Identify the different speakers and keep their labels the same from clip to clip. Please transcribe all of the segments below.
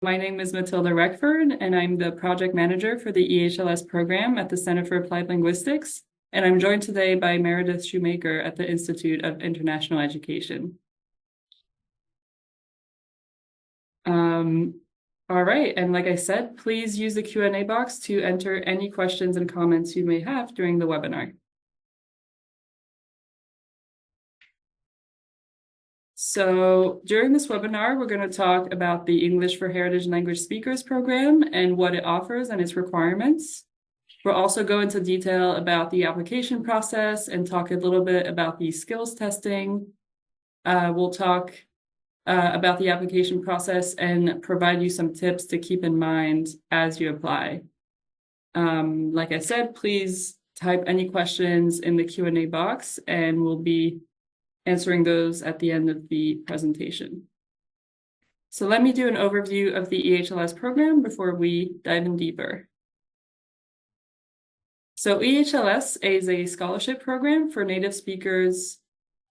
Speaker 1: My name is Matilda Reckford, and I'm the project manager for the EHLS program at the Center for Applied Linguistics. And I'm joined today by Meredith Shoemaker at the Institute of International Education. All right, and like I said, please use the Q&A box to enter any questions and comments you may have during the webinar. So during this webinar, we're going to talk about the English for Heritage Language Speakers program and what it offers and its requirements. We'll also go into detail about the application process and talk a little bit about the skills testing. We'll talk about the application process and provide you some tips to keep in mind as you apply. Like I said, please type any questions in the Q&A box and we'll be answering those at the end of the presentation. So let me do an overview of the EHLS program before we dive in deeper. So EHLS is a scholarship program for native speakers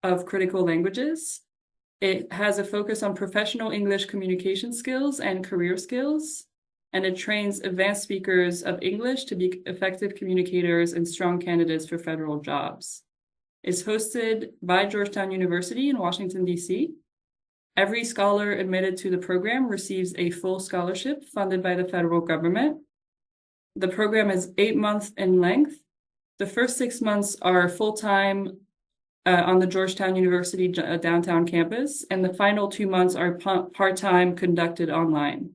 Speaker 1: of critical languages. It has a focus on professional English communication skills and career skills, and it trains advanced speakers of English to be effective communicators and strong candidates for federal jobs. It's hosted by Georgetown University in Washington, D.C. Every scholar admitted to the program receives a full scholarship funded by the federal government. The program is 8 months in length. The first 6 months are full-time on the Georgetown University downtown campus, and the final 2 months are part-time conducted online.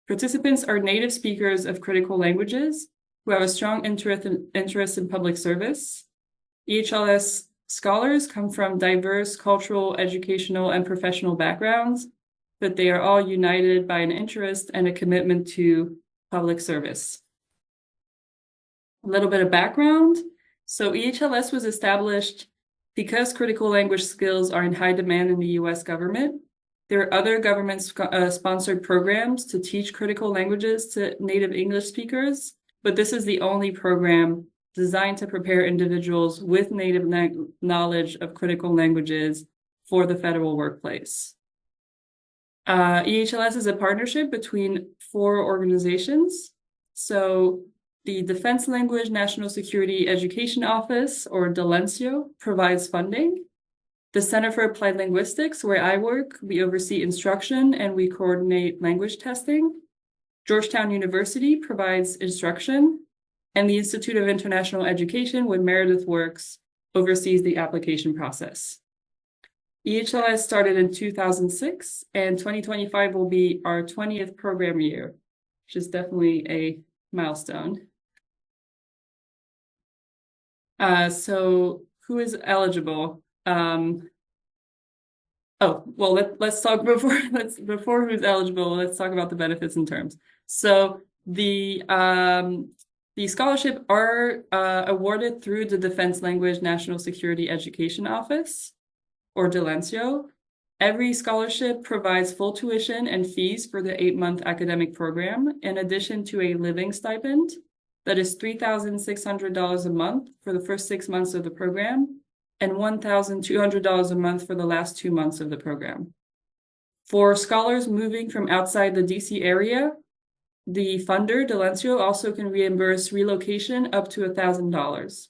Speaker 1: Participants are native speakers of critical languages who have a strong interest in public service. EHLS scholars come from diverse cultural, educational, and professional backgrounds, but they are all united by an interest and a commitment to public service. A little bit of background. So EHLS was established because critical language skills are in high demand in the US government. There are other government-sponsored programs to teach critical languages to native English speakers, but this is the only program designed to prepare individuals with native knowledge of critical languages for the federal workplace. EHLS is a partnership between 4 organizations. So the Defense Language National Security Education Office, or DELENCIO, provides funding. The Center for Applied Linguistics, where I work, we oversee instruction and we coordinate language testing. Georgetown University provides instruction. And the Institute of International Education, where Meredith works, oversees the application process. EHLS started in 2006, and 2025 will be our 20th program year, which is definitely a milestone. So who is eligible? Let's talk before who's eligible, let's talk about the benefits and terms. So the scholarship are awarded through the Defense Language National Security Education Office, or DELENCIO. Every scholarship provides full tuition and fees for the 8-month academic program, in addition to a living stipend that is $3,600 a month for the first 6 months of the program, and $1,200 a month for the last 2 months of the program. For scholars moving from outside the DC area, the funder, DELENCIO, also can reimburse relocation up to $1,000.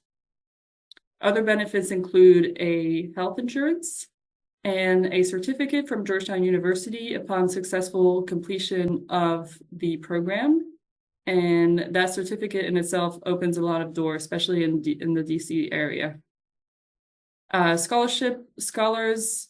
Speaker 1: Other benefits include a health insurance and a certificate from Georgetown University upon successful completion of the program. And that certificate in itself opens a lot of doors, especially in the DC area. Scholars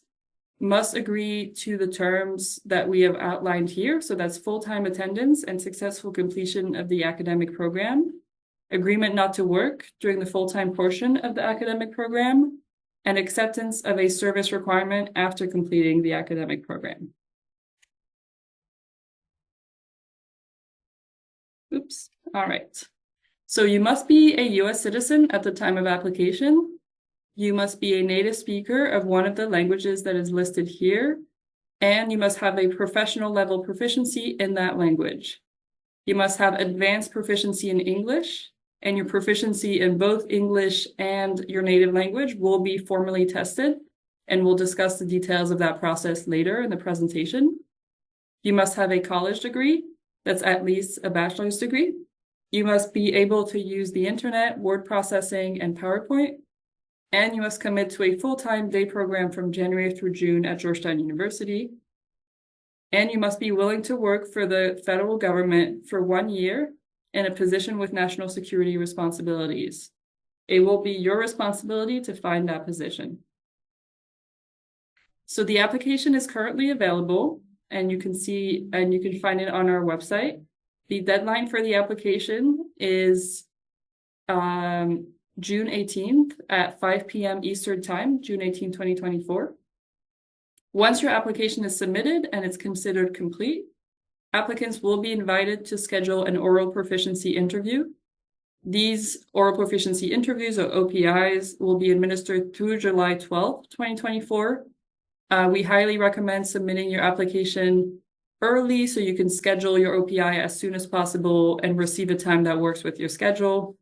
Speaker 1: must agree to the terms that we have outlined here. So that's full-time attendance and successful completion of the academic program, agreement not to work during the full-time portion of the academic program, and acceptance of a service requirement after completing the academic program. Oops, all right. So you must be a US citizen at the time of application. You must be a native speaker of one of the languages that is listed here, and you must have a professional level proficiency in that language. You must have advanced proficiency in English, and your proficiency in both English and your native language will be formally tested, and we'll discuss the details of that process later in the presentation. You must have a college degree that's at least a bachelor's degree. You must be able to use the internet, word processing, and PowerPoint. And you must commit to a full-time day program from January through June at Georgetown University. And you must be willing to work for the federal government for 1 year in a position with national security responsibilities. It will be your responsibility to find that position. So the application is currently available, and you can find it on our website. The deadline for the application is June 18th at 5 p.m. Eastern Time, June 18, 2024. Once your application is submitted and it's considered complete, applicants will be invited to schedule an oral proficiency interview. These oral proficiency interviews, or OPIs, will be administered through July 12th, 2024. We highly recommend submitting your application early so you can schedule your OPI as soon as possible and receive a time that works with your schedule.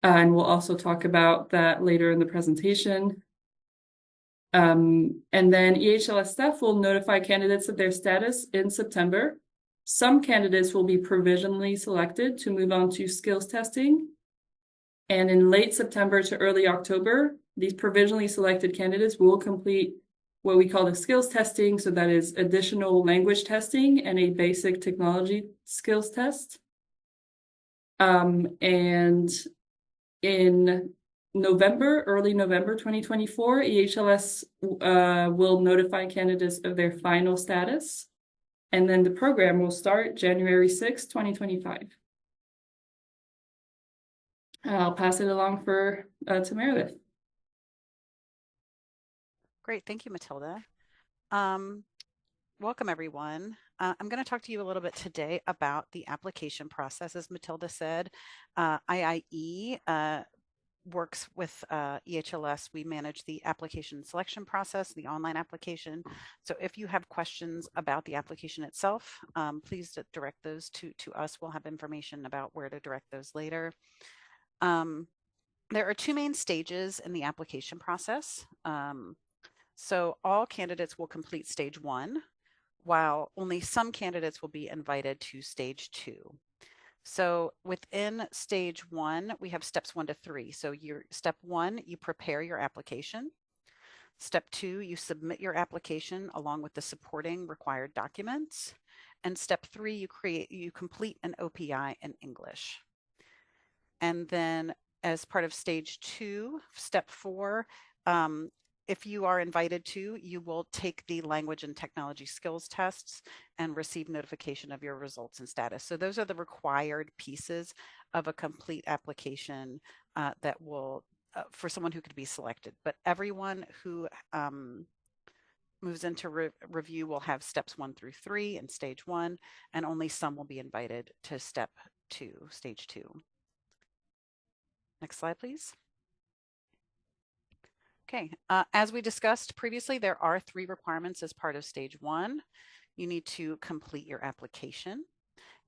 Speaker 1: And we'll also talk about that later in the presentation. And then EHLS staff will notify candidates of their status in September. Some candidates will be provisionally selected to move on to skills testing. And in late September to early October, these provisionally selected candidates will complete what we call the skills testing. So that is additional language testing and a basic technology skills test. And in early November 2024, EHLS will notify candidates of their final status. And then the program will start January 6, 2025. I'll pass it along to Meredith.
Speaker 2: Great, thank you, Matilda. Welcome, everyone. I'm going to talk to you a little bit today about the application process. As Matilda said, IIE works with EHLS. We manage the application selection process, the online application. So if you have questions about the application itself, please direct those to us. We'll have information about where to direct those later. There are two main stages in the application process. So all candidates will complete stage 1, while only some candidates will be invited to stage 2. So within stage 1, we have steps 1 to 3. So step 1, you prepare your application. Step 2, you submit your application along with the supporting required documents. And step 3, you complete an OPI in English. And then as part of stage 2, step 4, if you are invited to, you will take the language and technology skills tests and receive notification of your results and status. So those are the required pieces of a complete application that will, for someone who could be selected. But everyone who moves into review will have steps 1 through 3 in stage 1, and only some will be invited to step 2, stage 2. Next slide, please. Okay, as we discussed previously, there are 3 requirements as part of stage 1. You need to complete your application.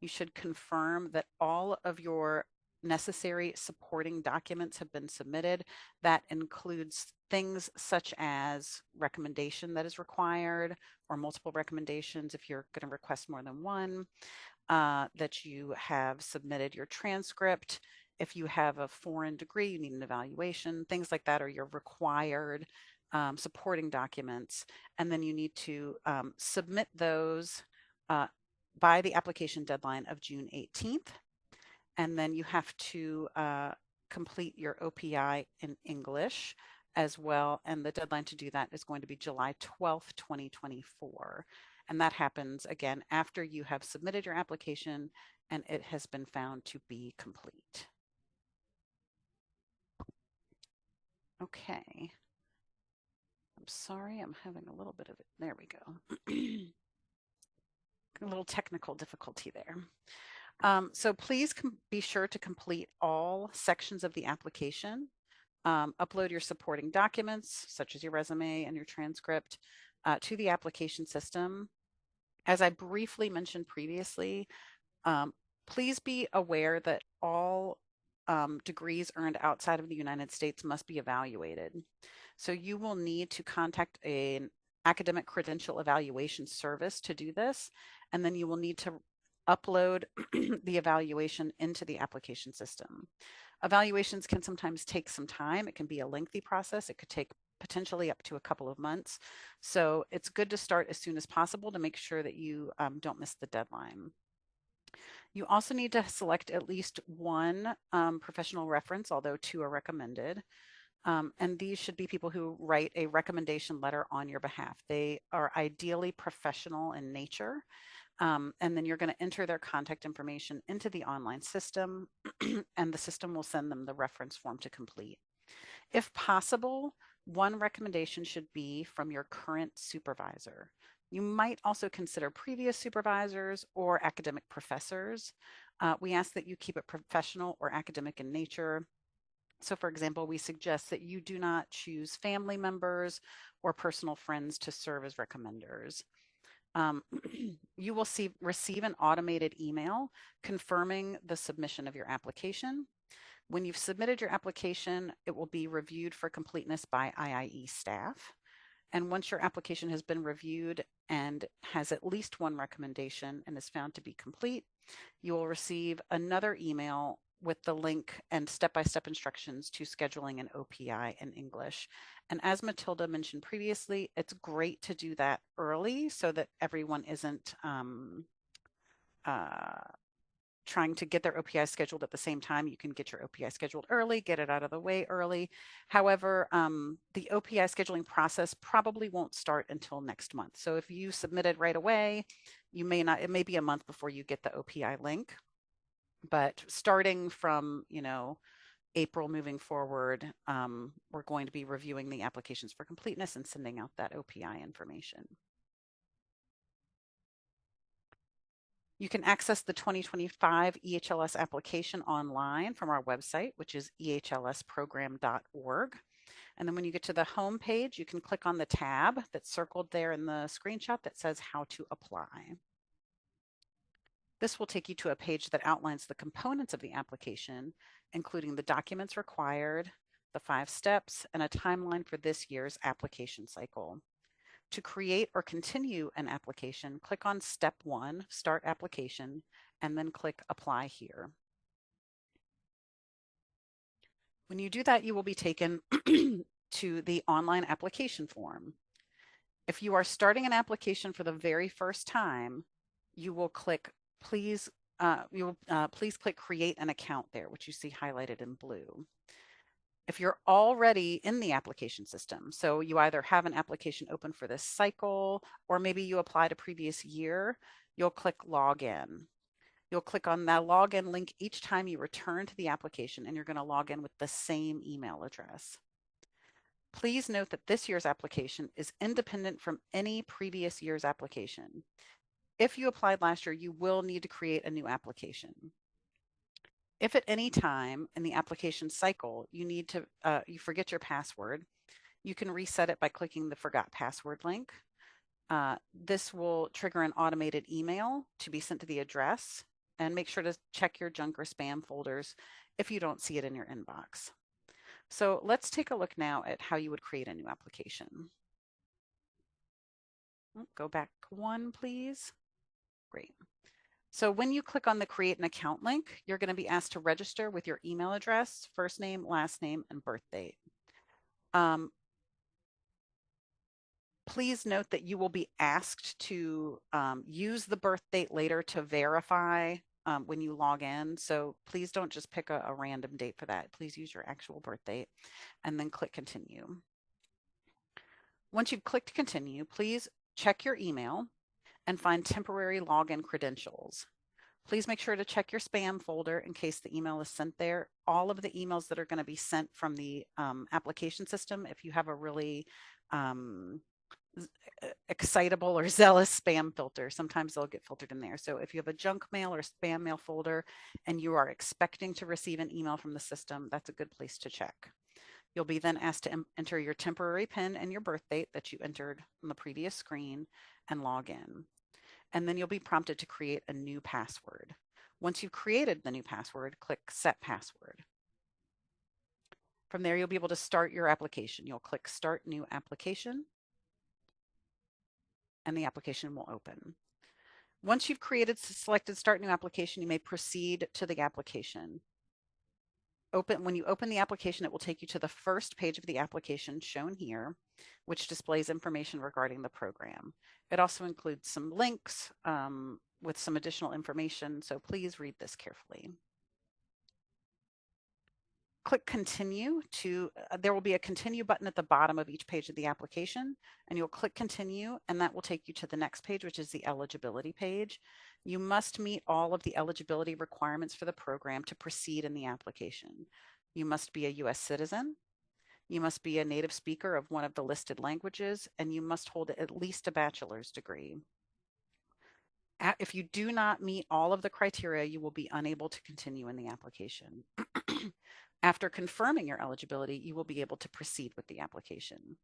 Speaker 2: You should confirm that all of your necessary supporting documents have been submitted. That includes things such as recommendation that is required, or multiple recommendations if you're going to request more than one, that you have submitted your transcript. If you have a foreign degree, you need an evaluation, things like that are your required supporting documents. And then you need to submit those by the application deadline of June 18th. And then you have to complete your OPI in English as well. And the deadline to do that is going to be July 12th, 2024. And that happens again after you have submitted your application and it has been found to be complete. Okay. I'm sorry, I'm having a little bit of it. There we go. A little technical difficulty there. So please be sure to complete all sections of the application. Upload your supporting documents, such as your resume and your transcript, to the application system. As I briefly mentioned previously, please be aware that all degrees earned outside of the United States must be evaluated. So you will need to contact an academic credential evaluation service to do this, and then you will need to upload the evaluation into the application system. Evaluations can sometimes take some time. It can be a lengthy process. It could take potentially up to a couple of months. So it's good to start as soon as possible to make sure that you don't miss the deadline. You also need to select at least one professional reference, although 2 are recommended. And these should be people who write a recommendation letter on your behalf. They are ideally professional in nature. And then you're going to enter their contact information into the online system, and the system will send them the reference form to complete. If possible, one recommendation should be from your current supervisor. You might also consider previous supervisors or academic professors. We ask that you keep it professional or academic in nature. So for example, we suggest that you do not choose family members or personal friends to serve as recommenders. You will receive an automated email confirming the submission of your application. When you've submitted your application, it will be reviewed for completeness by IIE staff. And once your application has been reviewed and has at least one recommendation and is found to be complete, you will receive another email with the link and step-by-step instructions to scheduling an OPI in English. And as Matilda mentioned previously, it's great to do that early so that everyone isn't trying to get their OPI scheduled at the same time. You can get your OPI scheduled early, get it out of the way early. However, the OPI scheduling process probably won't start until next month. So if you submitted right away, you may not, it may be a month before you get the OPI link. But starting from, April moving forward, we're going to be reviewing the applications for completeness and sending out that OPI information. You can access the 2025 EHLS application online from our website, which is ehlsprogram.org. And then when you get to the home page, you can click on the tab that's circled there in the screenshot that says how to apply. This will take you to a page that outlines the components of the application, including the documents required, the 5 steps, and a timeline for this year's application cycle. To create or continue an application, click on Step 1, Start Application, and then click Apply here. When you do that, you will be taken to the online application form. If you are starting an application for the very first time, you will click please click Create an Account there, which you see highlighted in blue. If you're already in the application system, so you either have an application open for this cycle, or maybe you applied a previous year, you'll click Login. You'll click on that login link each time you return to the application, and you're going to log in with the same email address. Please note that this year's application is independent from any previous year's application. If you applied last year, you will need to create a new application. If at any time in the application cycle you forget your password, you can reset it by clicking the Forgot Password link. This will trigger an automated email to be sent to the address, and make sure to check your junk or spam folders if you don't see it in your inbox. So let's take a look now at how you would create a new application. Go back one, please. Great. So when you click on the Create an Account link, you're going to be asked to register with your email address, first name, last name, and birth date. Please note that you will be asked to use the birth date later to verify when you log in. So please don't just pick a random date for that. Please use your actual birth date and then click Continue. Once you've clicked Continue, please check your email and find temporary login credentials. Please make sure to check your spam folder in case the email is sent there. All of the emails that are going to be sent from the application system, if you have a really excitable or zealous spam filter, sometimes they'll get filtered in there. So if you have a junk mail or spam mail folder and you are expecting to receive an email from the system, that's a good place to check. You'll be then asked to enter your temporary PIN and your birth date that you entered on the previous screen and log in. And then you'll be prompted to create a new password. Once you've created the new password, click Set Password. From there, you'll be able to start your application. You'll click Start New Application. and the application will open. Once you've selected Start New Application, you may proceed to the application. When you open the application, it will take you to the first page of the application shown here, which displays information regarding the program. It also includes some links with some additional information, so please read this carefully. Click continue there will be a continue button at the bottom of each page of the application, and you'll click continue, and that will take you to the next page, which is the eligibility page. You must meet all of the eligibility requirements for the program to proceed in the application. You must be a US citizen. You must be a native speaker of one of the listed languages, and you must hold at least a bachelor's degree. If you do not meet all of the criteria, you will be unable to continue in the application. After confirming your eligibility, you will be able to proceed with the application.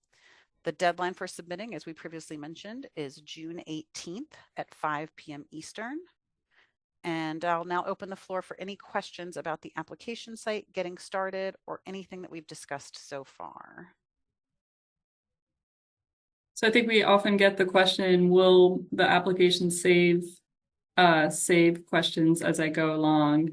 Speaker 2: The deadline for submitting, as we previously mentioned, is June 18th at 5 p.m. Eastern. And I'll now open the floor for any questions about the application site, getting started, or anything that we've discussed so far.
Speaker 1: So I think we often get the question, will the application save questions as I go along?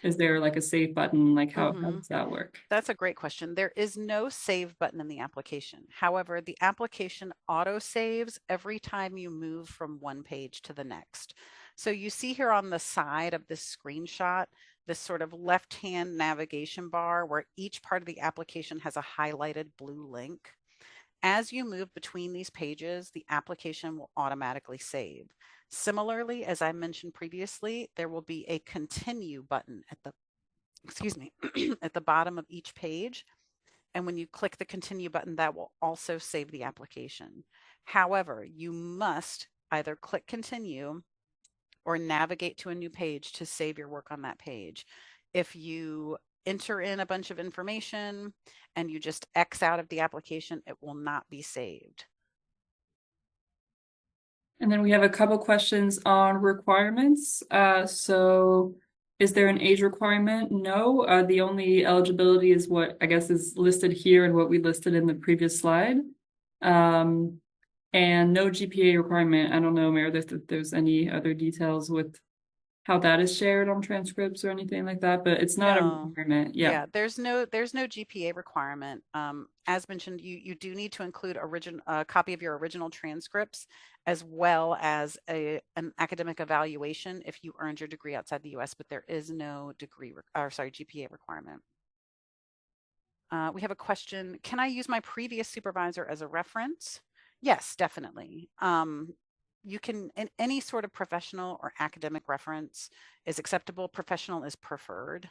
Speaker 1: Is there like a save button? Like how does that work?
Speaker 2: That's a great question. There is no save button in the application. However, the application auto saves every time you move from one page to the next. So you see here on the side of this screenshot, this sort of left-hand navigation bar where each part of the application has a highlighted blue link. As you move between these pages, the application will automatically save. Similarly, as I mentioned previously, there will be a continue button at the, at the bottom of each page. And when you click the continue button, that will also save the application. However, you must either click continue or navigate to a new page to save your work on that page. If you enter in a bunch of information and you just X out of the application, it will not be saved.
Speaker 1: And then we have a couple questions on requirements. So is there an age requirement? No, the only eligibility is what I guess is listed here and what we listed in the previous slide. And no GPA requirement. I don't know, Meredith, if there's any other details with how that is shared on transcripts or anything like that, but it's not a requirement.
Speaker 2: Yeah, there's no GPA requirement. As mentioned, you do need to include a copy of your original transcripts as well as an academic evaluation if you earned your degree outside the US, but there is no GPA requirement. We have a question. Can I use my previous supervisor as a reference? Yes, definitely. You can, any sort of professional or academic reference is acceptable. Professional is preferred,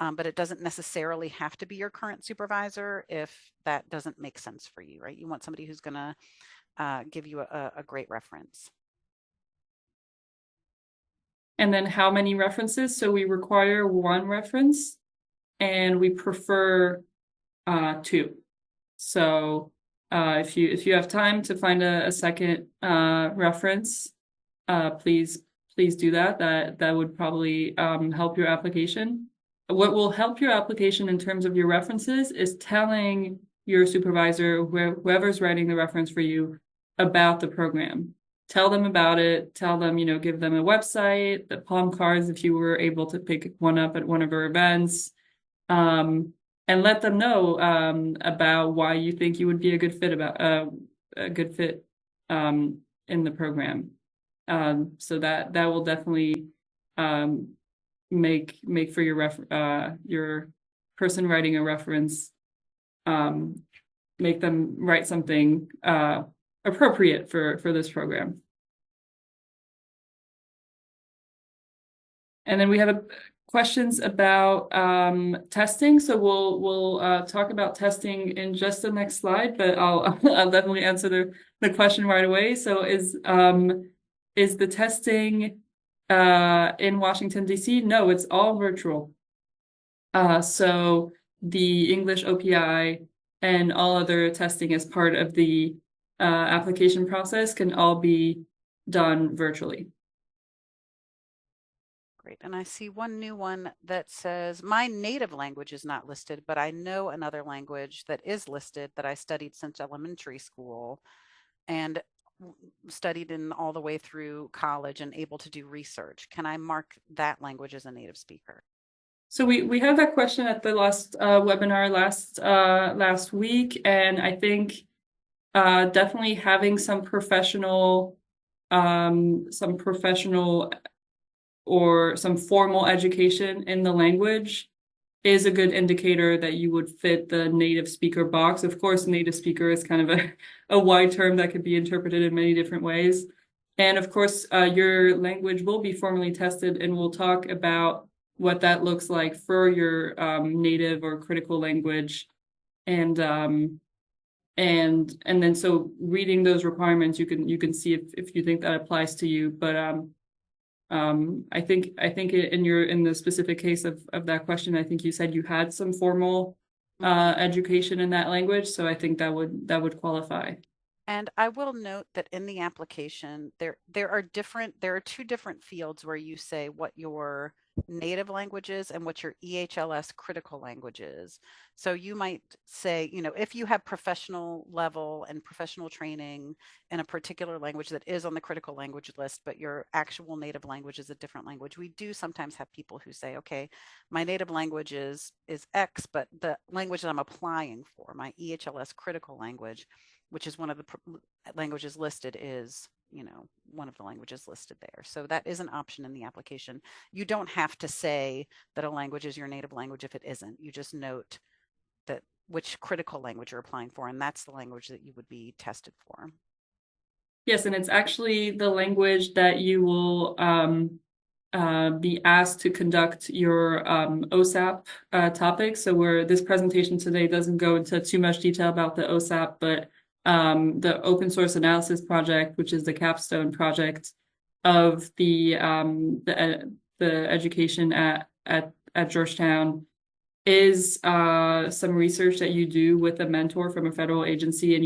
Speaker 2: but it doesn't necessarily have to be your current supervisor if that doesn't make sense for you, right? You want somebody who's going to give you a great reference.
Speaker 1: And then how many references? So we require one reference and we prefer two. So if you have time to find a second reference, please do that. That would probably help your application. What will help your application in terms of your references is telling your supervisor, whoever's writing the reference for you, about the program. Tell them about it. Tell them, give them a website, the palm cards if you were able to pick one up at one of our events. And let them know about why you think you would be a good fit in the program. So that will definitely make for your person writing a reference, make them write something appropriate for this program. And then we have questions about testing. So we'll talk about testing in just the next slide, but I'll definitely answer the question right away. So is the testing in Washington, D.C.? No, it's all virtual. So the English OPI and all other testing as part of the application process can all be done virtually.
Speaker 2: Great. And I see one new one that says, my native language is not listed, but I know another language that is listed that I studied since elementary school. And studied in all the way through college and able to do research? Can I mark that language as a native speaker?
Speaker 1: So we had that question at the last webinar last week, and I think definitely having some professional or some formal education in the language is a good indicator that you would fit the native speaker box. Of course, native speaker is kind of a wide term that could be interpreted in many different ways. And of course, your language will be formally tested, and we'll talk about what that looks like for your native or critical language. And and then so reading those requirements, you can see if you think that applies to you. But I think in the specific case of that question, I think you said you had some formal education in that language, so I think that would qualify.
Speaker 2: And I will note that in the application, there are two different fields where you say what your native language is and what your EHLS critical language is. So you might say, if you have professional level and professional training in a particular language that is on the critical language list, but your actual native language is a different language. We do sometimes have people who say, okay, my native language is X, but the language that I'm applying for, my EHLS critical language, which is one of the languages listed, is one of the languages listed there. So that is an option in the application. You don't have to say that a language is your native language if it isn't. You just note that which critical language you're applying for, and that's the language that you would be tested for.
Speaker 1: Yes, and it's actually the language that you will be asked to conduct your OSAP topic. So this presentation today doesn't go into too much detail about the OSAP, but the open source analysis project, which is the capstone project of the education at Georgetown, is some research that you do with a mentor from a federal agency, and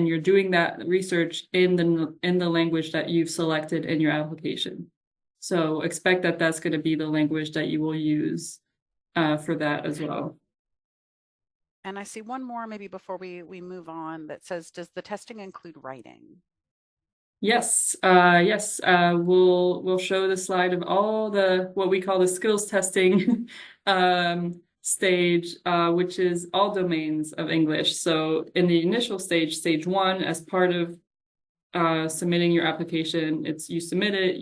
Speaker 1: you're doing that research in the language that you've selected in your application. So expect that that's going to be the language that you will use for that as well.
Speaker 2: And I see one more maybe before we move on that says, does the testing include writing?
Speaker 1: Yes, we'll show the slide of all what we call the skills testing stage, which is all domains of English. So in the initial stage 1, as part of submitting your application, you submit it,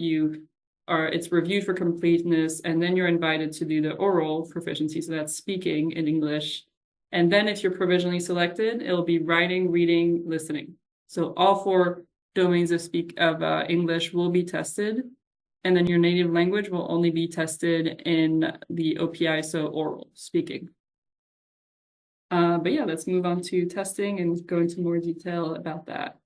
Speaker 1: it's reviewed for completeness, and then you're invited to do the oral proficiency. So that's speaking in English. And then if you're provisionally selected, it'll be writing, reading, listening. So all 4 domains of English will be tested. And then your native language will only be tested in the OPI, so oral speaking. But yeah, let's move on to testing and go into more detail about that.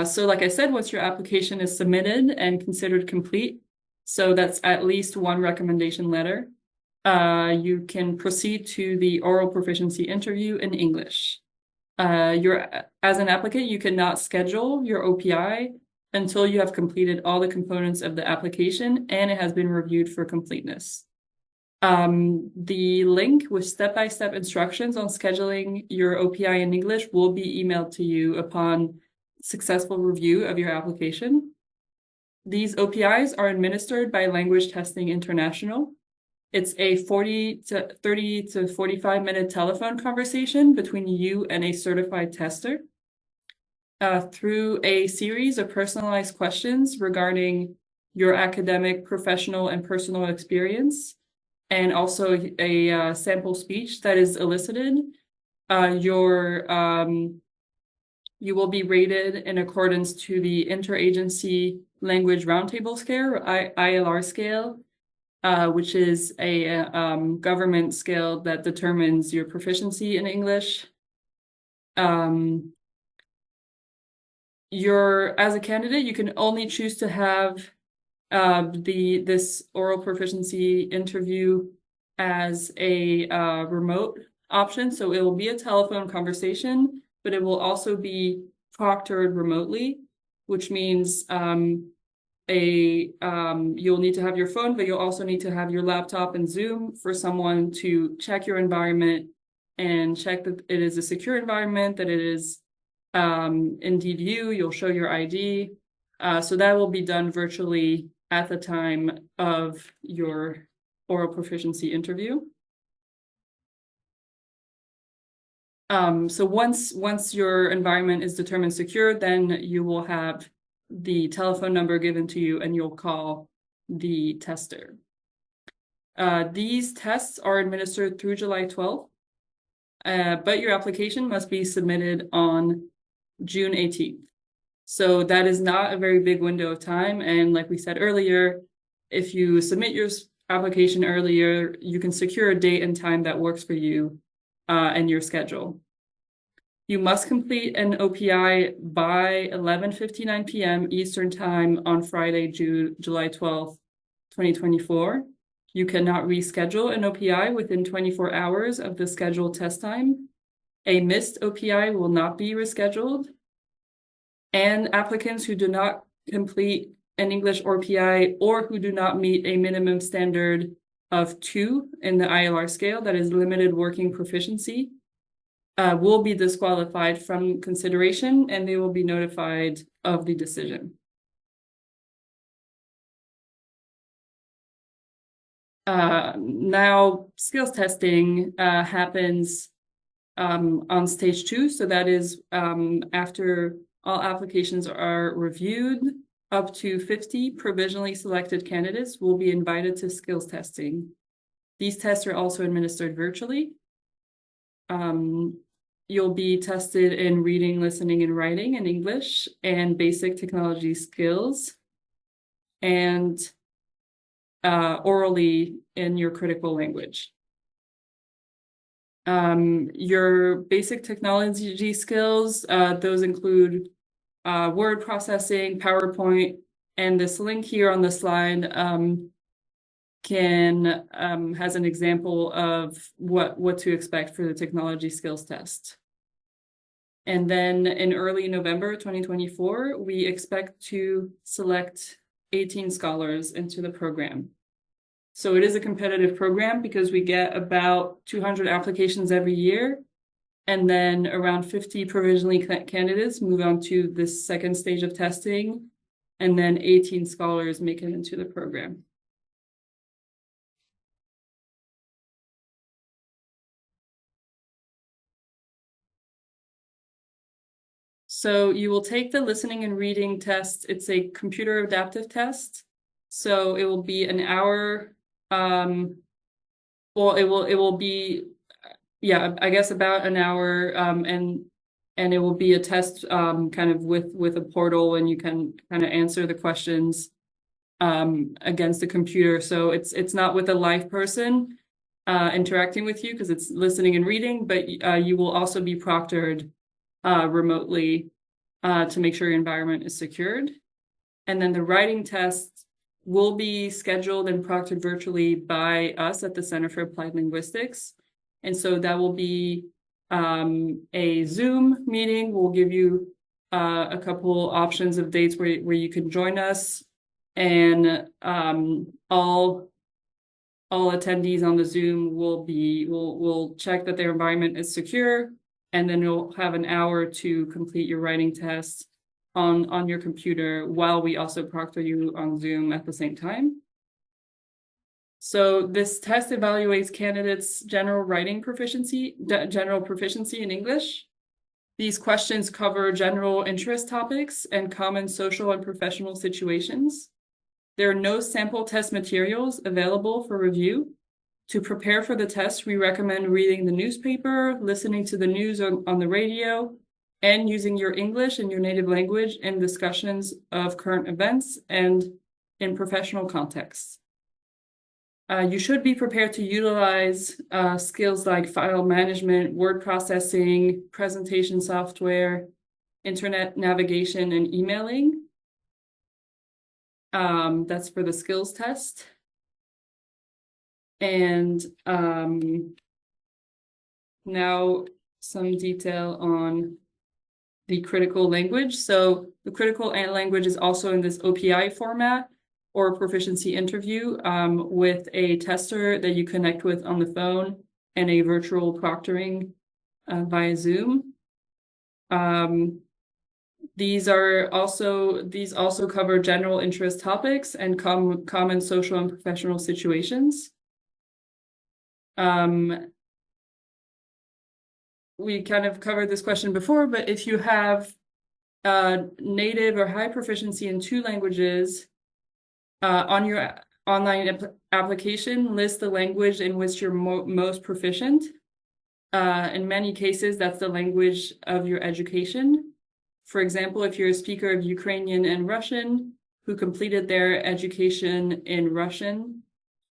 Speaker 1: So like I said, once your application is submitted and considered complete, so that's at least 1 recommendation letter, you can proceed to the oral proficiency interview in English. As an applicant, you cannot schedule your OPI until you have completed all the components of the application and it has been reviewed for completeness. The link with step-by-step instructions on scheduling your OPI in English will be emailed to you upon successful review of your application. These OPIs are administered by Language Testing International. It's a 30 to 45 minute telephone conversation between you and a certified tester through a series of personalized questions regarding your academic, professional, and personal experience, and also a sample speech that is elicited. You will be rated in accordance to the Interagency Language Roundtable Scale, or ILR scale, which is a government scale that determines your proficiency in English. As a candidate, you can only choose to have this oral proficiency interview as a remote option. So it will be a telephone conversation, but it will also be proctored remotely, which means you'll need to have your phone, but you'll also need to have your laptop and Zoom for someone to check your environment and check that it is a secure environment, that it is indeed you'll show your ID. So that will be done virtually at the time of your oral proficiency interview. So once your environment is determined secure, then you will have the telephone number given to you and you'll call the tester. These tests are administered through July 12th, but your application must be submitted on June 18th. So that is not a very big window of time. And like we said earlier, if you submit your application earlier, you can secure a date and time that works for you and your schedule. You must complete an OPI by 11:59 p.m. Eastern Time on Friday, July 12th, 2024. You cannot reschedule an OPI within 24 hours of the scheduled test time. A missed OPI will not be rescheduled. And applicants who do not complete an English OPI or who do not meet a minimum standard of 2 in the ILR scale, that is limited working proficiency, will be disqualified from consideration and they will be notified of the decision. Now, skills testing happens on stage 2. So that is after all applications are reviewed, up to 50 provisionally selected candidates will be invited to skills testing. These tests are also administered virtually. You'll be tested in reading, listening, and writing in English and basic technology skills, and orally in your critical language. Your basic technology skills, those include word processing, PowerPoint, and this link here on the slide has an example of what to expect for the technology skills test. And then in early November 2024, we expect to select 18 scholars into the program. So it is a competitive program because we get about 200 applications every year, and then around 50 provisionally candidates move on to this second stage of testing, and then 18 scholars make it into the program. So you will take the listening and reading test. It's a computer adaptive test. So it will be an hour. Well, it will be, yeah, I guess about an hour. And it will be a test kind of with a portal, and you can kind of answer the questions against the computer. So it's not with a live person interacting with you because it's listening and reading, but you will also be proctored remotely to make sure your environment is secured. And then the writing test will be scheduled and proctored virtually by us at the Center for Applied Linguistics. And so that will be a Zoom meeting. We'll give you a couple options of dates where you can join us. And all attendees on the Zoom will check that their environment is secure, and then you'll have an hour to complete your writing test on your computer while we also proctor you on Zoom at the same time. So this test evaluates candidates' general proficiency in English. These questions cover general interest topics and common social and professional situations. There are no sample test materials available for review. To prepare for the test, we recommend reading the newspaper, listening to the news on the radio, and using your English and your native language in discussions of current events and in professional contexts. You should be prepared to utilize skills like file management, word processing, presentation software, internet navigation, and emailing. That's for the skills test. And now some detail on the critical language. So the critical language is also in this OPI format, or proficiency interview, with a tester that you connect with on the phone. and a virtual proctoring via Zoom. These also cover general interest topics and common social and professional situations. We kind of covered this question before, but if you have native or high proficiency in 2 languages, on your online application, list the language in which you're most proficient. In many cases, that's the language of your education. For example, if you're a speaker of Ukrainian and Russian who completed their education in Russian,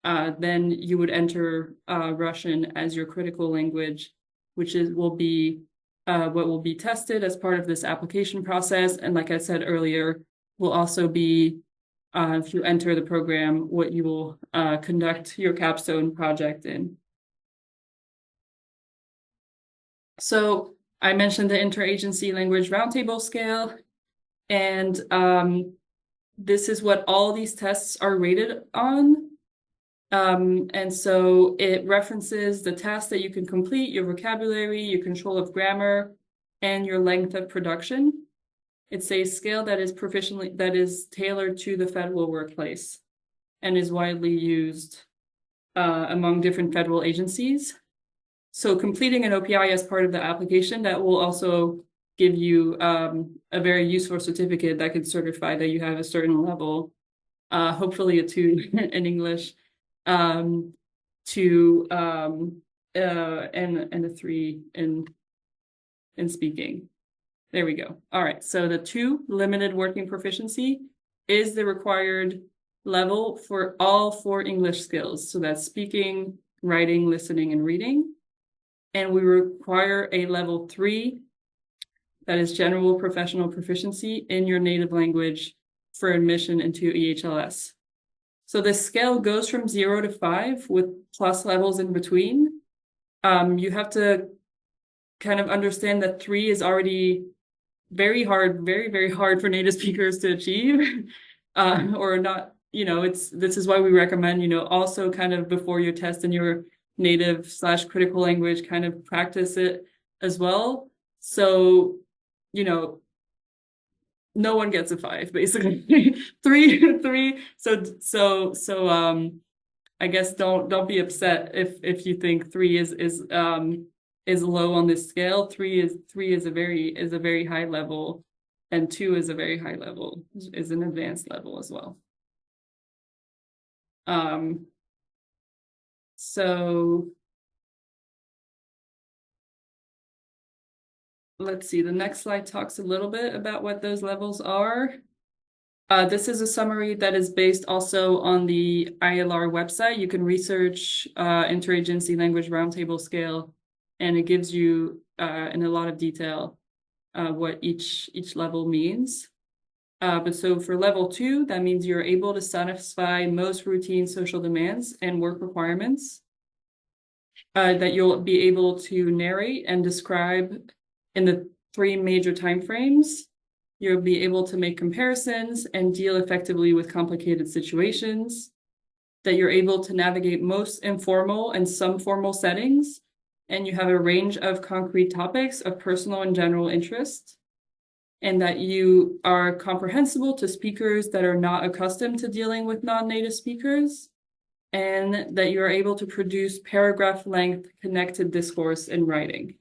Speaker 1: then you would enter Russian as your critical language, which will be what will be tested as part of this application process. And like I said earlier, will also be, if you enter the program, what you will conduct your capstone project in. So I mentioned the Interagency Language Roundtable Scale, and this is what all these tests are rated on. And so it references the tasks that you can complete, your vocabulary, your control of grammar, and your length of production. It's a scale that is tailored to the federal workplace and is widely used among different federal agencies. So completing an OPI as part of the application, that will also give you a very useful certificate that can certify that you have a certain level, hopefully a 2 in English, and a 3 in speaking. There we go. All right, so the 2, limited working proficiency, is the required level for all 4 English skills. So that's speaking, writing, listening, and reading. And we require a level 3, that is general professional proficiency in your native language for admission into EHLS. So this scale goes from 0 to 5 with plus levels in between. You have to kind of understand that 3 is already very hard, very, very hard for native speakers to achieve, or not, this is why we recommend, also kind of before your test in your native/critical language, kind of practice it as well. So, no one gets a 5, basically. three. So I guess don't be upset if you think 3 is low on this scale. 3 is a very high level, and 2 is a very high level, is an advanced level as well. So let's see, the next slide talks a little bit about what those levels are. This is a summary that is based also on the ILR website. You can research Interagency Language Roundtable Scale, and it gives you in a lot of detail what each level means. But so for level 2, that means you're able to satisfy most routine social demands and work requirements, that you'll be able to narrate and describe in the 3 major timeframes. You'll be able to make comparisons and deal effectively with complicated situations, that you're able to navigate most informal and some formal settings, and you have a range of concrete topics of personal and general interest, and that you are comprehensible to speakers that are not accustomed to dealing with non-native speakers, and that you are able to produce paragraph-length connected discourse in writing.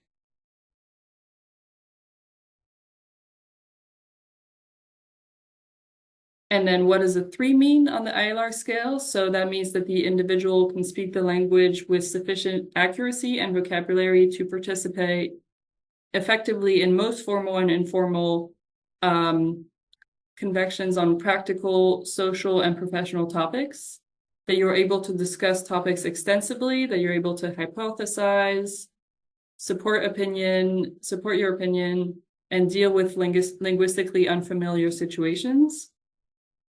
Speaker 1: And then what does a 3 mean on the ILR scale? So that means that the individual can speak the language with sufficient accuracy and vocabulary to participate effectively in most formal and informal convections on practical, social, and professional topics, that you're able to discuss topics extensively, that you're able to hypothesize, support your opinion, and deal with linguistically unfamiliar situations.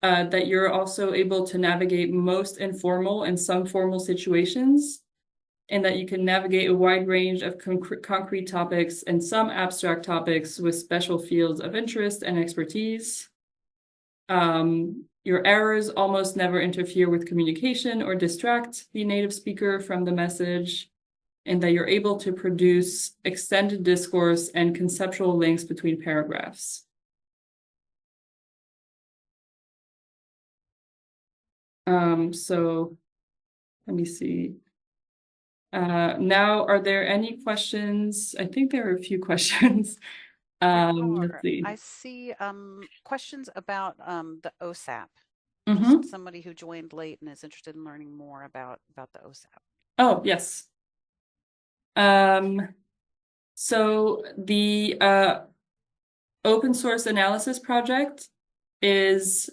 Speaker 1: That you're also able to navigate most informal and some formal situations, and that you can navigate a wide range of concrete topics and some abstract topics with special fields of interest and expertise. Your errors almost never interfere with communication or distract the native speaker from the message. and that you're able to produce extended discourse and conceptual links between paragraphs. So let me see. Now, are there any questions? I think there are a few questions. Let's see.
Speaker 2: I see questions about the OSAP.
Speaker 1: Mm-hmm.
Speaker 2: Just somebody who joined late and is interested in learning more about the OSAP.
Speaker 1: Oh, yes. So the open source analysis project is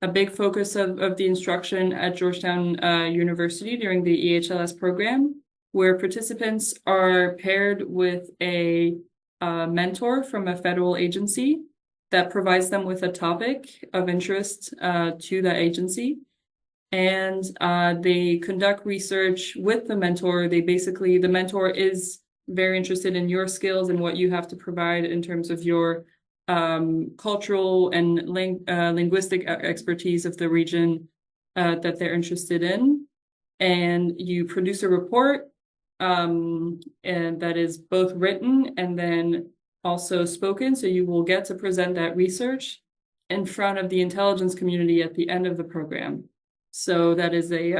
Speaker 1: a big focus of the instruction at Georgetown University during the EHLS program, where participants are paired with a mentor from a federal agency that provides them with a topic of interest to the agency. And they conduct research with the mentor. The mentor is very interested in your skills and what you have to provide in terms of your cultural and linguistic expertise of the region that they're interested in. And you produce a report and that is both written and then also spoken. So you will get to present that research in front of the intelligence community at the end of the program. So that is a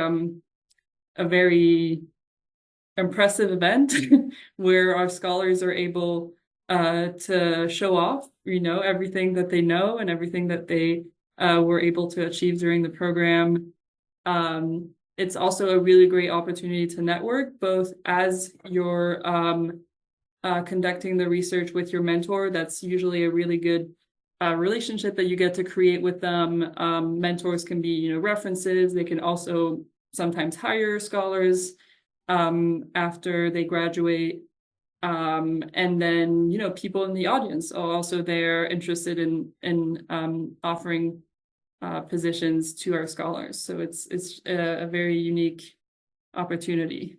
Speaker 1: very impressive event where our scholars are able to show off, everything that they know and everything that they were able to achieve during the program. It's also a really great opportunity to network, both as you're conducting the research with your mentor. That's usually a really good relationship that you get to create with them. Mentors can be, references. They can also sometimes hire scholars after they graduate. And then, people in the audience are also there interested in offering positions to our scholars. So it's a very unique opportunity.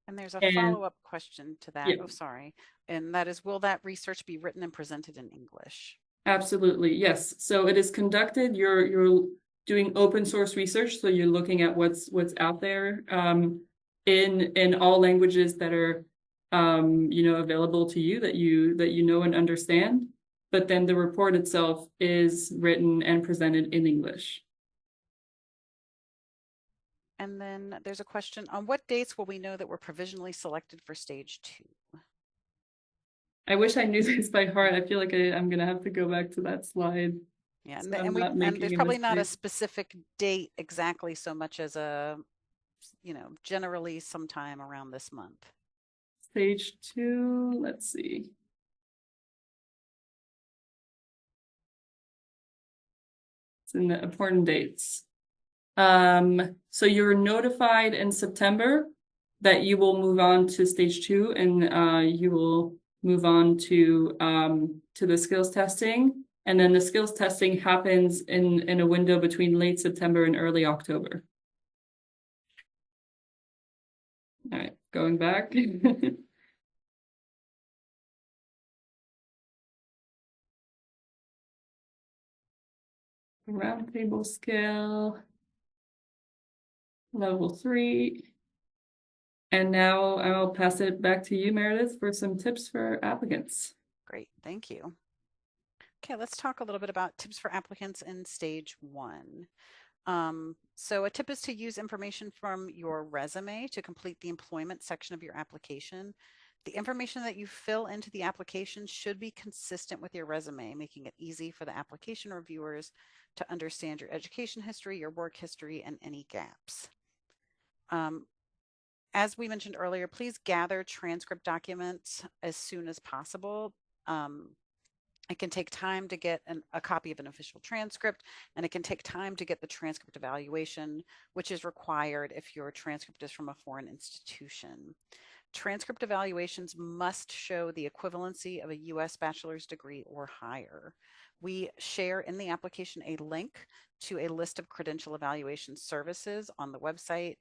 Speaker 2: And there's a
Speaker 1: And
Speaker 2: follow-up question to that.
Speaker 1: yeah,
Speaker 2: Oh, sorry. And that is, will that research be written and presented in English?
Speaker 1: absolutely. Yes. So it is conducted. You're doing open source research. So you're looking at what's out there in all languages that are available to you that you know and understand. But then the report itself is written and presented in English.
Speaker 2: And then there's a question, on what dates will we know that we're provisionally selected for stage 2?
Speaker 1: I wish I knew this by heart. I feel like I'm gonna have to go back to that slide.
Speaker 2: Yeah,
Speaker 1: So I'm not
Speaker 2: and
Speaker 1: making
Speaker 2: there's
Speaker 1: a
Speaker 2: probably not a
Speaker 1: mistake.
Speaker 2: specific date exactly so much as generally sometime around this month.
Speaker 1: Stage 2, let's see. It's in the important dates. So you're notified in September that you will move on to stage 2 and you will move on to the skills testing. And then the skills testing happens in a window between late September and early October. All right, going back. Roundtable skill, level 3. And now I'll pass it back to you, Meredith, for some tips for applicants.
Speaker 2: Great, thank you. Okay, let's talk a little bit about tips for applicants in stage 1. So a tip is to use information from your resume to complete the employment section of your application. The information that you fill into the application should be consistent with your resume, making it easy for the application reviewers to understand your education history, your work history, and any gaps. As we mentioned earlier, please gather transcript documents as soon as possible. It can take time to get a copy of an official transcript, and it can take time to get the transcript evaluation, which is required if your transcript is from a foreign institution. Transcript evaluations must show the equivalency of a U.S. bachelor's degree or higher. We share in the application a link to a list of credential evaluation services on the website,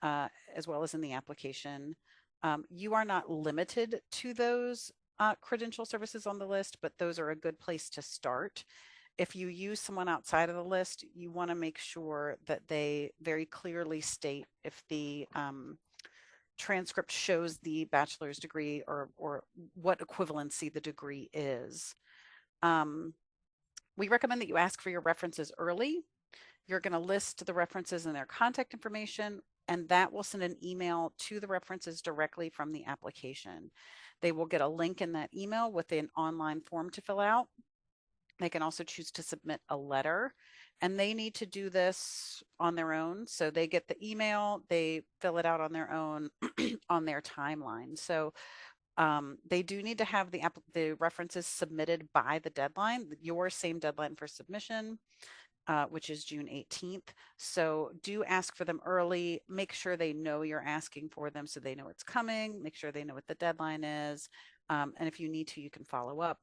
Speaker 2: as well as in the application. You are not limited to those credential services on the list, but those are a good place to start. If you use someone outside of the list, you want to make sure that they very clearly state if the transcript shows the bachelor's degree or what equivalency the degree is. We recommend that you ask for your references early. You're going to list the references and their contact information, and that will send an email to the references directly from the application. They will get a link in that email with an online form to fill out. They can also choose to submit a letter, and they need to do this on their own. So they get the email, they fill it out on their own on their timeline. So they do need to have the references submitted by the deadline, your same deadline for submission, which is June 18th. So do ask for them early. Make sure they know you're asking for them so they know it's coming. Make sure they know what the deadline is. And if you need to, you can follow up.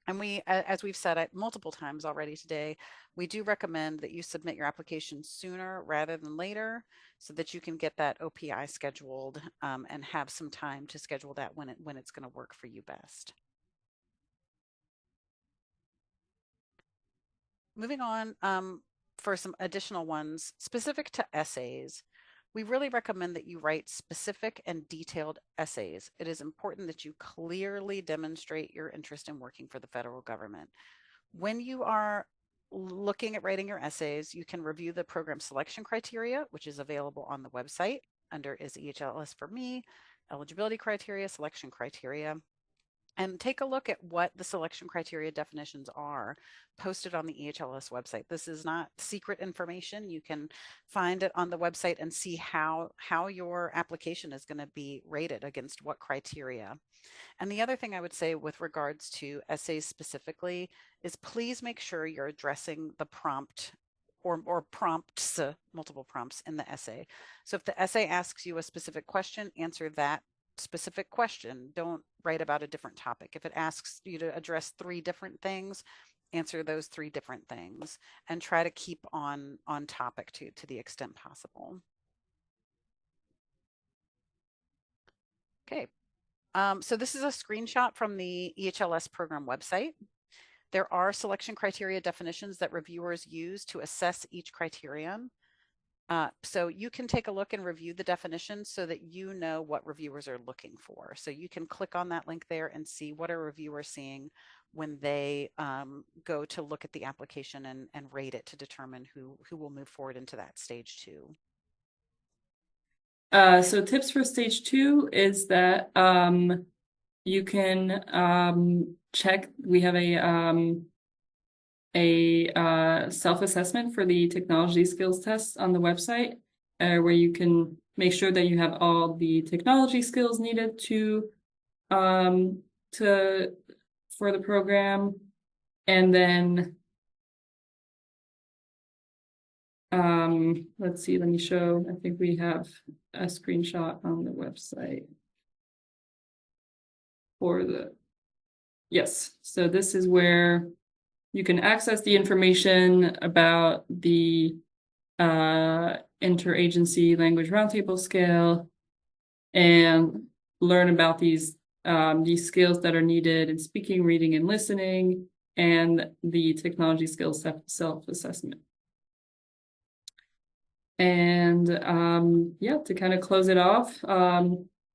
Speaker 2: And we, as we've said multiple times already today, we do recommend that you submit your application sooner rather than later so that you can get that OPI scheduled and have some time to schedule that when it's going to work for you best. Moving on, for some additional ones specific to essays, we really recommend that you write specific and detailed essays. It is important that you clearly demonstrate your interest in working for the federal government. When you are looking at writing your essays, you can review the program selection criteria, which is available on the website under Is EHLS for Me, eligibility criteria, selection criteria, and take a look at what the selection criteria definitions are posted on the EHLS website. This is not secret information. You can find it on the website and see how your application is going to be rated against what criteria. And the other thing I would say with regards to essays specifically is please make sure you're addressing the prompt or prompts, multiple prompts in the essay. So if the essay asks you a specific question, answer that specific question. Don't write about a different topic. If it asks you to address 3 different things, answer those 3 different things and try to keep on topic to the extent possible. Okay. So this is a screenshot from the EHLS program website. There are selection criteria definitions that reviewers use to assess each criterion. So you can take a look and review the definitions so that you know what reviewers are looking for. So you can click on that link there and see what are reviewers seeing when they go to look at the application and rate it to determine who will move forward into that stage 2.
Speaker 1: So tips for stage 2 is that you can check. We have a self-assessment for the technology skills test on the website, where you can make sure that you have all the technology skills needed for the program. And then let's see, let me show. I think we have a screenshot on the website for yes. So this is where you can access the information about the interagency language roundtable scale and learn about these skills that are needed in speaking, reading, and listening, and the technology skills self-assessment. And yeah, to kind of close it off,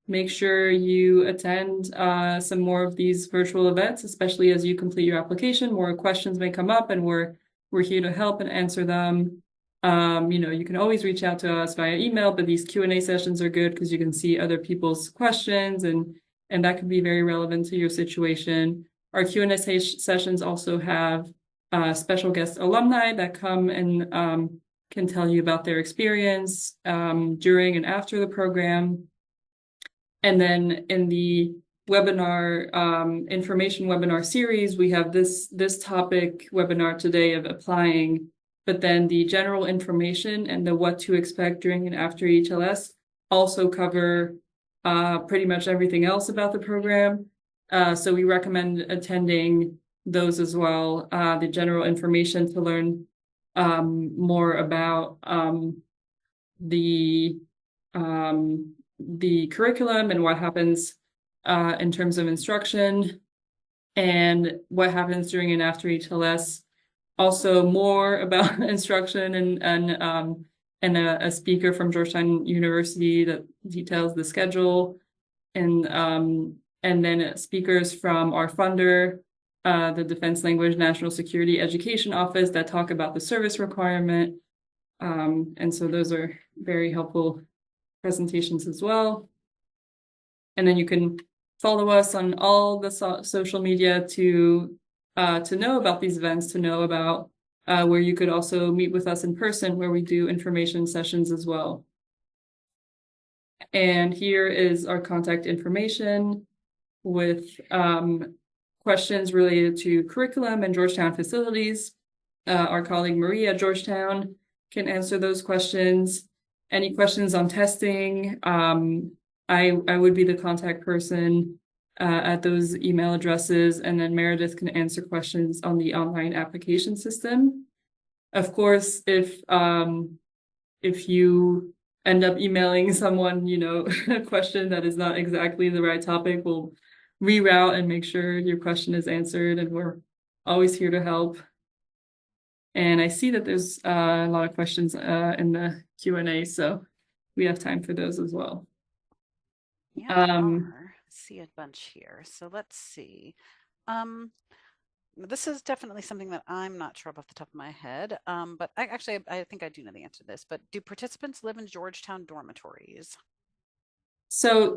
Speaker 1: make sure you attend some more of these virtual events, especially as you complete your application. More questions may come up, and we're here to help and answer them. You can always reach out to us via email, but these Q&A sessions are good because you can see other people's questions, and that could be very relevant to your situation. Our Q&A sessions also have special guest alumni that come and can tell you about their experience during and after the program. And then in the webinar, information webinar series, we have this topic webinar today of applying, but then the general information and the what to expect during and after EHLS also cover pretty much everything else about the program. So we recommend attending those as well, the general information to learn more about the curriculum and what happens in terms of instruction and what happens during and after EHLS. Also more about instruction and and a speaker from Georgetown University that details the schedule, and then speakers from our funder, the Defense Language National Security Education Office, that talk about the service requirement. And so those are very helpful presentations as well. And then you can follow us on all the social media to know about these events, to know about where you could also meet with us in person, where we do information sessions as well. And here is our contact information with questions related to curriculum and Georgetown facilities. Our colleague Maria at Georgetown can answer those questions. Any questions on testing, I would be the contact person at those email addresses, and then Meredith can answer questions on the online application system. Of course, if you end up emailing someone, a question that is not exactly the right topic, we'll reroute and make sure your question is answered, and we're always here to help. And I see that there's a lot of questions in the Q&A, so we have time for those as well.
Speaker 2: Yeah, there are. I see a bunch here. So let's see. This is definitely something that I'm not sure off the top of my head, but I think I do know the answer to this. But do participants live in Georgetown dormitories?
Speaker 1: So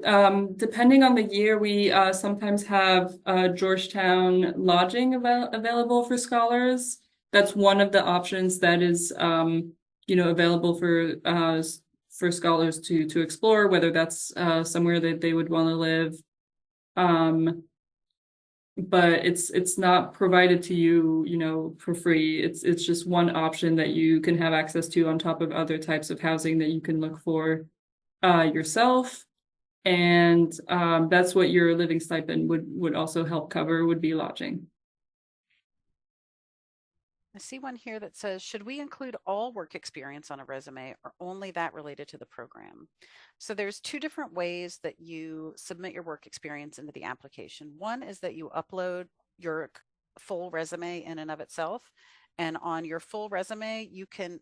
Speaker 1: depending on the year, we sometimes have Georgetown lodging available for scholars. That's one of the options that is available for scholars to explore, whether that's somewhere that they would want to live. But it's not provided to you, for free. It's just one option that you can have access to on top of other types of housing that you can look for yourself. And that's what your living stipend would also help cover, would be lodging.
Speaker 2: I see one here that says, should we include all work experience on a resume or only that related to the program? So there's two different ways that you submit your work experience into the application. One is that you upload your full resume in and of itself. And on your full resume, you can,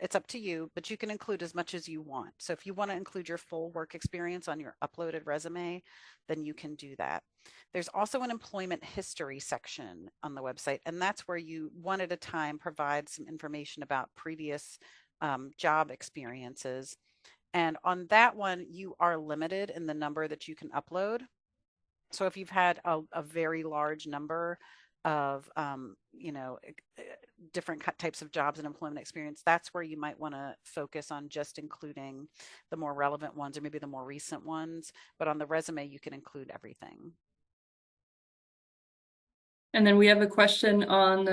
Speaker 2: it's up to you, but you can include as much as you want. So if you want to include your full work experience on your uploaded resume, then you can do that. There's also an employment history section on the website, and that's where you one at a time provide some information about previous job experiences. And on that one, you are limited in the number that you can upload. So if you've had a very large number of different types of jobs and employment experience, that's where you might want to focus on just including the more relevant ones or maybe the more recent ones. But on the resume, you can include everything.
Speaker 1: And then we have a question on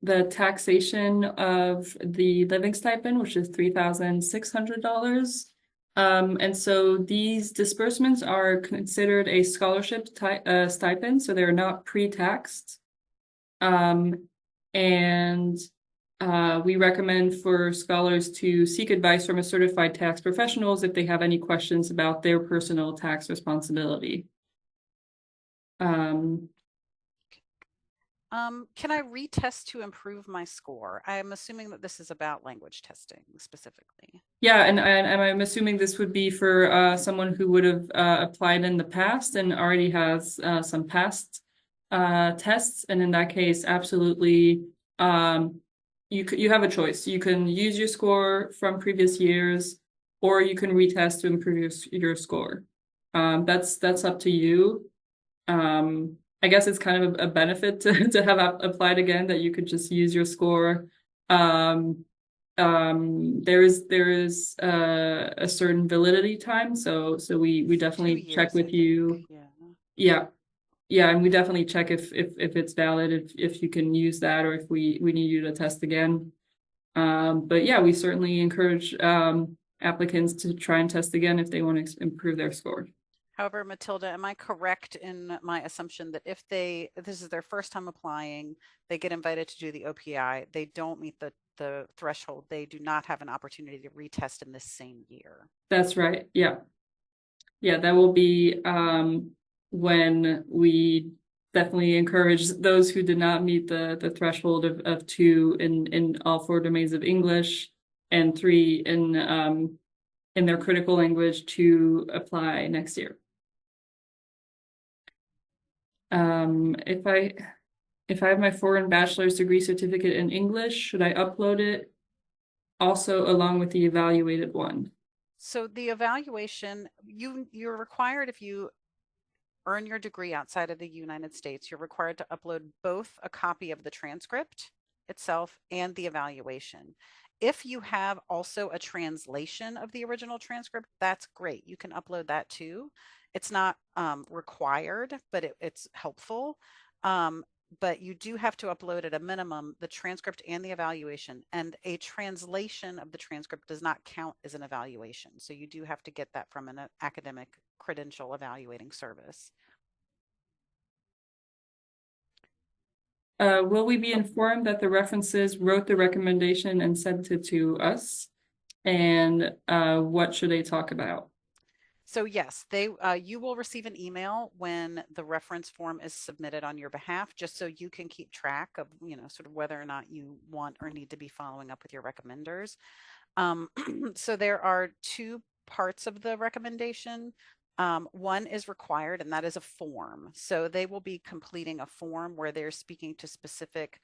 Speaker 1: the taxation of the living stipend, which is $3,600. And so these disbursements are considered a scholarship stipend, so they're not pre-taxed. And we recommend for scholars to seek advice from a certified tax professionals if they have any questions about their personal tax responsibility.
Speaker 2: Can I retest to improve my score? I'm assuming that this is about language testing specifically.
Speaker 1: Yeah, and I'm assuming this would be for someone who would have applied in the past and already has some past tests. And in that case, absolutely, you have a choice. You can use your score from previous years, or you can retest to improve your score. That's up to you. I guess it's kind of a benefit to have applied again, that you could just use your score. There is a certain validity time, so we definitely check with you. Yeah, and we definitely check if it's valid, if you can use that, or if we need you to test again. But yeah, we certainly encourage applicants to try and test again if they want to improve their score.
Speaker 2: However, Matilda, am I correct in my assumption that if this is their first time applying, they get invited to do the OPI, they don't meet the threshold, they do not have an opportunity to retest in this same year?
Speaker 1: That's right. Yeah. Yeah, that will be when we definitely encourage those who did not meet the threshold of 2 in all 4 domains of English. and 3 in their critical language to apply next year. If I have my foreign bachelor's degree certificate in English, should I upload it also along with the evaluated one?
Speaker 2: So the evaluation, you're required, if you earn your degree outside of the United States, you're required to upload both a copy of the transcript itself and the evaluation. If you have also a translation of the original transcript, that's great. You can upload that too. It's not required, but it's helpful. But you do have to upload at a minimum the transcript and the evaluation, and a translation of the transcript does not count as an evaluation. So you do have to get that from an academic credential evaluating service.
Speaker 1: Will we be informed that the references wrote the recommendation and sent it to us? And what should they talk about?
Speaker 2: So yes, you will receive an email when the reference form is submitted on your behalf, just so you can keep track of, sort of whether or not you want or need to be following up with your recommenders. So there are two parts of the recommendation. One is required, and that is a form. So they will be completing a form where they're speaking to specific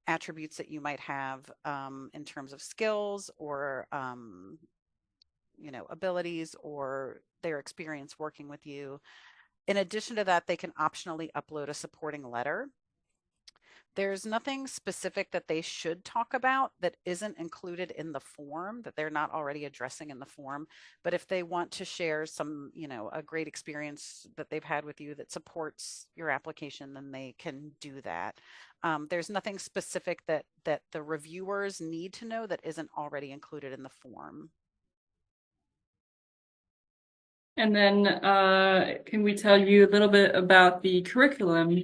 Speaker 2: attributes that you might have in terms of skills or abilities or their experience working with you. In addition to that, they can optionally upload a supporting letter. There's nothing specific that they should talk about that isn't included in the form, that they're not already addressing in the form. But if they want to share some, a great experience that they've had with you that supports your application, then they can do that. There's nothing specific that the reviewers need to know that isn't already included in the form.
Speaker 1: And then can we tell you a little bit about the curriculum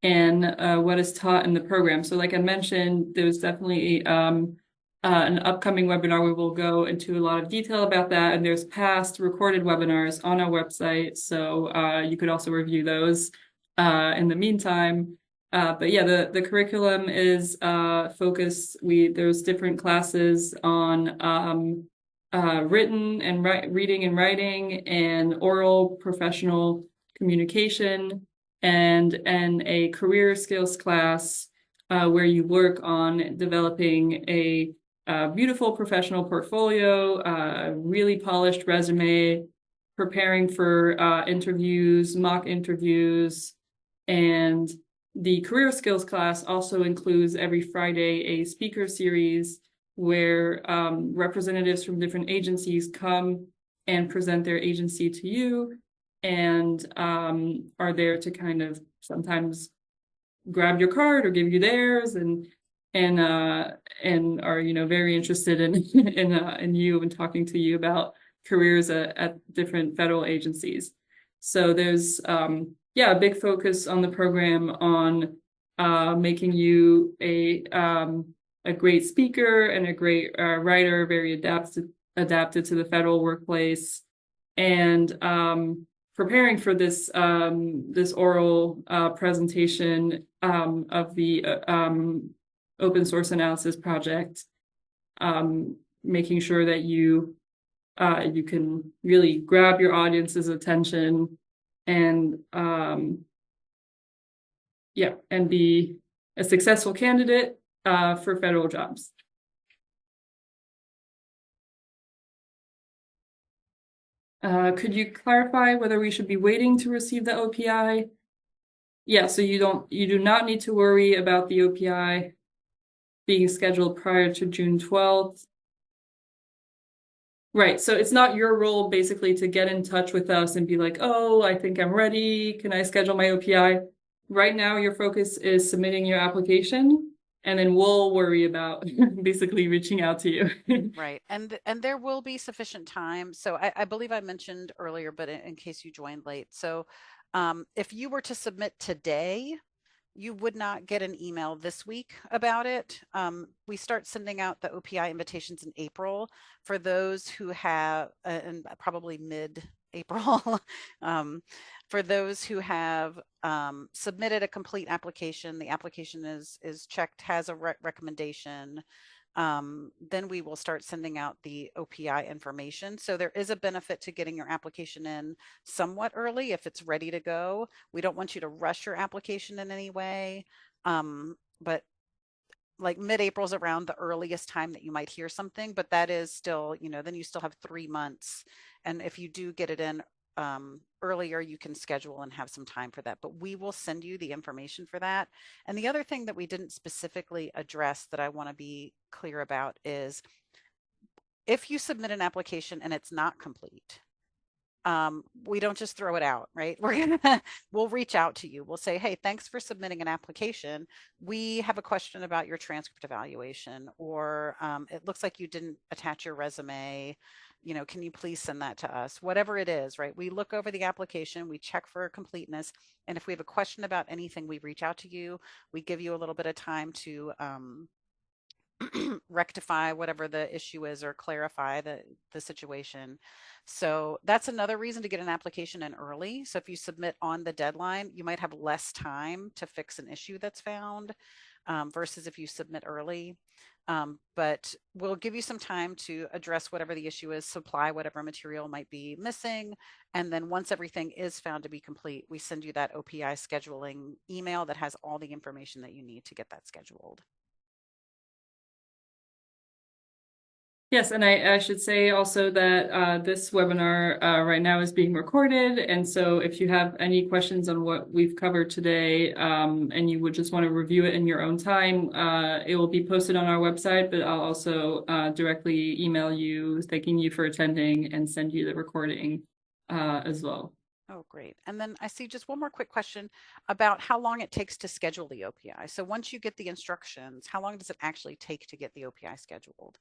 Speaker 1: and what is taught in the program? So like I mentioned, there's definitely an upcoming webinar. We will go into a lot of detail about that. And there's past recorded webinars on our website. So you could also review those in the meantime. But yeah, the curriculum is focused. There's different classes on written and reading and writing and oral professional communication and a career skills class where you work on developing a beautiful professional portfolio, really polished resume, preparing for interviews, mock interviews, and the career skills class also includes every Friday a speaker series where representatives from different agencies come and present their agency to you and are there to kind of sometimes grab your card or give you theirs and are very interested in in you and talking to you about careers at different federal agencies. So there's a big focus on the program on making you a great speaker and a great writer, very adapted to the federal workplace, and preparing for this this oral presentation of the open source analysis project, making sure that you can really grab your audience's attention and and be a successful candidate for federal jobs. Could you clarify whether we should be waiting to receive the OPI? Yeah, so you do not need to worry about the OPI being scheduled prior to June 12th. Right, so it's not your role basically to get in touch with us and be like, oh, I think I'm ready. Can I schedule my OPI? Right now, your focus is submitting your application, and then we'll worry about basically reaching out to you.
Speaker 2: Right. And there will be sufficient time. So I believe I mentioned earlier, but in case you joined late. So if you were to submit today, you would not get an email this week about it. We start sending out the OPI invitations in April for those who have, and probably mid-April, for those who have submitted a complete application. The application is checked, has a recommendation. then we will start sending out the OPI information. So there is a benefit to getting your application in somewhat early if it's ready to go. We don't want you to rush your application in any way. But like mid-April is around the earliest time that you might hear something, but that is still, then you still have 3 months. And if you do get it in earlier, you can schedule and have some time for that, but we will send you the information for that. And the other thing that we didn't specifically address that I want to be clear about is if you submit an application and it's not complete, we don't just throw it out, right? We'll reach out to you. We'll say, hey, thanks for submitting an application. We have a question about your transcript evaluation, or it looks like you didn't attach your resume. Can you please send that to us? Whatever it is, right? We look over the application, we check for completeness. And if we have a question about anything, we reach out to you. We give you a little bit of time to rectify whatever the issue is or clarify the situation. So that's another reason to get an application in early. So if you submit on the deadline, you might have less time to fix an issue that's found versus if you submit early. But we'll give you some time to address whatever the issue is, supply whatever material might be missing. And then once everything is found to be complete, we send you that OPI scheduling email that has all the information that you need to get that scheduled.
Speaker 1: Yes, and I should say also that this webinar right now is being recorded. And so if you have any questions on what we've covered today and you would just want to review it in your own time, it will be posted on our website, but I'll also directly email you thanking you for attending and send you the recording as well.
Speaker 2: Oh, great. And then I see just one more quick question about how long it takes to schedule the OPI. So once you get the instructions, how long does it actually take to get the OPI scheduled?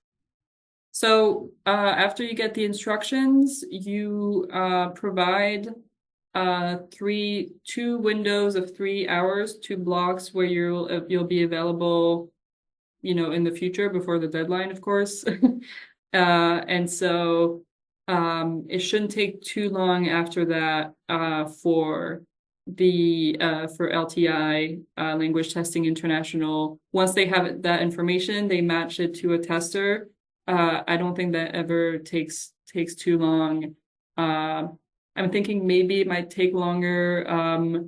Speaker 1: So after you get the instructions, you provide 2 windows of 3 hours, 2 blocks where you'll be available, in the future before the deadline, of course. And so it shouldn't take too long after that for LTI Language Testing International. Once they have that information, they match it to a tester. I don't think that ever takes too long. I'm thinking maybe it might take longer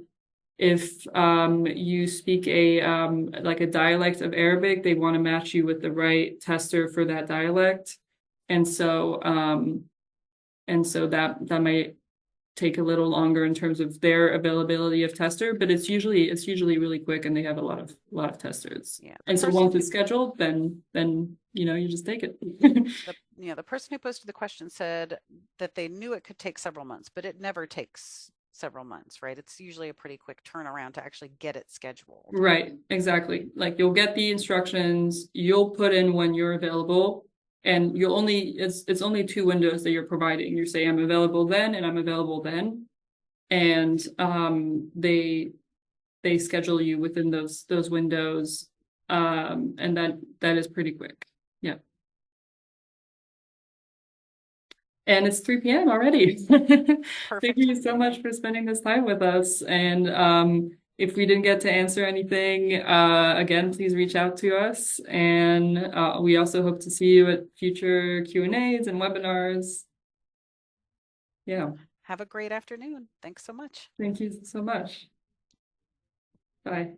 Speaker 1: if you speak like a dialect of Arabic. They want to match you with the right tester for that dialect, and so that might take a little longer in terms of their availability of tester, but it's usually really quick, and they have a lot of testers.
Speaker 2: Yeah.
Speaker 1: And so once it's scheduled, then you just take it.
Speaker 2: The person who posted the question said that they knew it could take several months, but it never takes several months, right? It's usually a pretty quick turnaround to actually get it scheduled.
Speaker 1: Right, exactly. Like you'll get the instructions, you'll put in when you're available, and it's only 2 windows that you're providing. You say I'm available then and I'm available then. And they schedule you within those windows. And that is pretty quick. Yeah. And it's 3 p.m. already. Thank you so much for spending this time with us. And if we didn't get to answer anything, again, please reach out to us. And we also hope to see you at future Q&As and webinars. Yeah.
Speaker 2: Have a great afternoon. Thanks so much.
Speaker 1: Thank you so much. Bye.